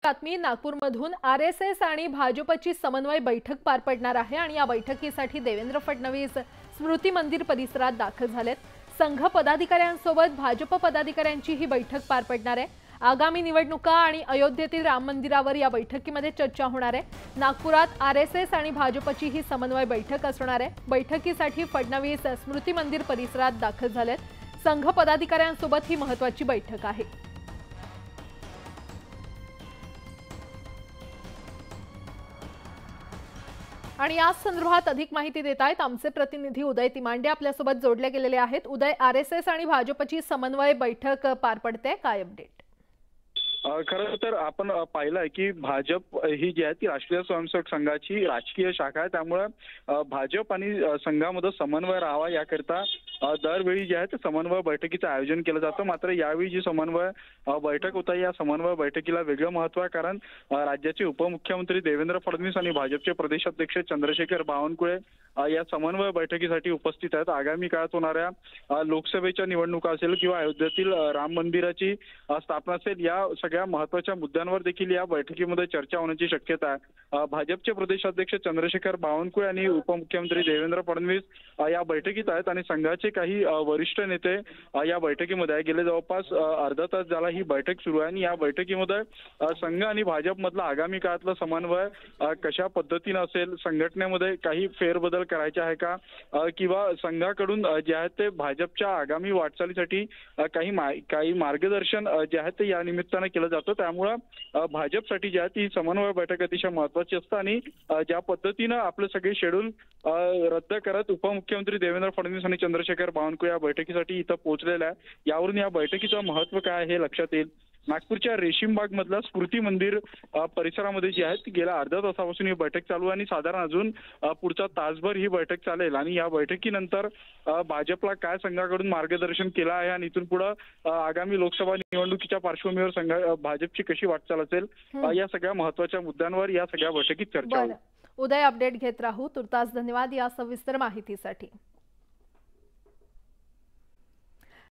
बातमी नागपूरमधून आरएसएस आणि भाजपची समन्वय बैठक पार पडणार आहे आणि या बैठकीसाठी देवेंद्र फडणवीस स्मृती मंदिर परिसरात दाखल झालेत। संघ पदाधिकाऱ्यांसोबत भाजप पदाधिकाऱ्यांची ही बैठक पार पडणार आहे। आगामी निवडणुका आणि अयोध्येतील राम मंदिरावर या बैठकीमध्ये चर्चा होणार आहे। नागपुरात आरएसएस आणि भाजपची ही समन्वय बैठक असणार आहे। बैठकीसाठी फडणवीस स्मृती मंदिर परिसरात दाखल झालेत। संघ पदाधिकाऱ्यांसोबत ही महत्त्वाची बैठक आहे। आणि या संदर्भात अधिक माहिती देत आहेत आमचे प्रतिनिधी उदय तिमांडे आपल्यासोबत जोडले गेलेले आहेत। उदय, आरएसएस आणि भाजपची समन्वय बैठक पार पडते, काय अपडेट? खरं तर आपण पाहिलं आहे की भाजप ही जी आहे ती राष्ट्रीय स्वयंसेवक संघाची राजकीय शाखा आहे। त्यामुळे भाजप आणि संघामध्ये समन्वय राहावा याकरता दरवेळी जे आहे ते समन्वय बैठकीचं आयोजन केलं जातं। मात्र यावेळी जी समन्वय बैठक होता या समन्वय बैठकीला वेगळं महत्त्व आहे, कारण राज्याचे उपमुख्यमंत्री देवेंद्र फडणवीस आणि भाजपचे प्रदेशाध्यक्ष चंद्रशेखर बावनकुळे या समन्वय बैठकीसाठी उपस्थित आहेत। आगामी काळात होणाऱ्या लोकसभेच्या निवडणुका असेल किंवा अयोध्येतील राम मंदिराची स्थापना असेल, या सगळ्या महत्त्वाच्या मुद्द्यांवर देखील या बैठकीमध्ये चर्चा होण्याची शक्यता आहे। भाजपचे प्रदेशाध्यक्ष चंद्रशेखर बावनकुळे आणि उपमुख्यमंत्री देवेंद्र फडणवीस या बैठकीत आहेत आणि संघाचे काही वरिष्ठ नेते या बैठकीमध्ये आहे। गेले जवळपास अर्धा तास झाला ही बैठक सुरू आहे आणि या बैठकीमध्ये संघ आणि भाजपमधला आगामी काळातला समन्वय कशा पद्धतीने असेल, संघटनेमध्ये काही फेरबदल करायचे आहे का, किंवा संघाकडून जे आहे ते भाजपच्या आगामी वाटचालीसाठी काही मार्गदर्शन जे आहे ते या निमित्ताने केलं जातं। त्यामुळे भाजपसाठी जी आहे ती समन्वय बैठक अतिशय महत्त्वाची असते आणि ज्या पद्धतीनं आपले सगळे शेड्यूल रद्द करत उपमुख्यमंत्री देवेंद्र फडणवीस आणि चंद्रशेखर बावनकुळे या बैठकीसाठी इथं पोहोचलेले आहे। यावरून या बैठकीचं महत्त्व काय हे लक्षात येईल। नागपूरच्या रेशीमबाग मधला स्मृती मंदिर परिसरामध्ये जी आहे ती गेल्या अर्ध्या तासापासून ही बैठक चालू आहे आणि साधारण अजून पुढचा तासभर ही बैठक चालेल आणि या बैठकीनंतर भाजपला काय संघाकडून मार्गदर्शन केलं आहे आणि इथून पुढे आगामी लोकसभा निवडणुकीच्या पार्श्वभूमीवर भाजपची कशी वाटचाल असेल, या सगळ्या महत्त्वाच्या मुद्द्यांवर या सगळ्या बैठकीत चर्चा होईल। उदय, अपडेट घेत राहू। तुर्तास धन्यवाद या सविस्तर माहितीसाठी।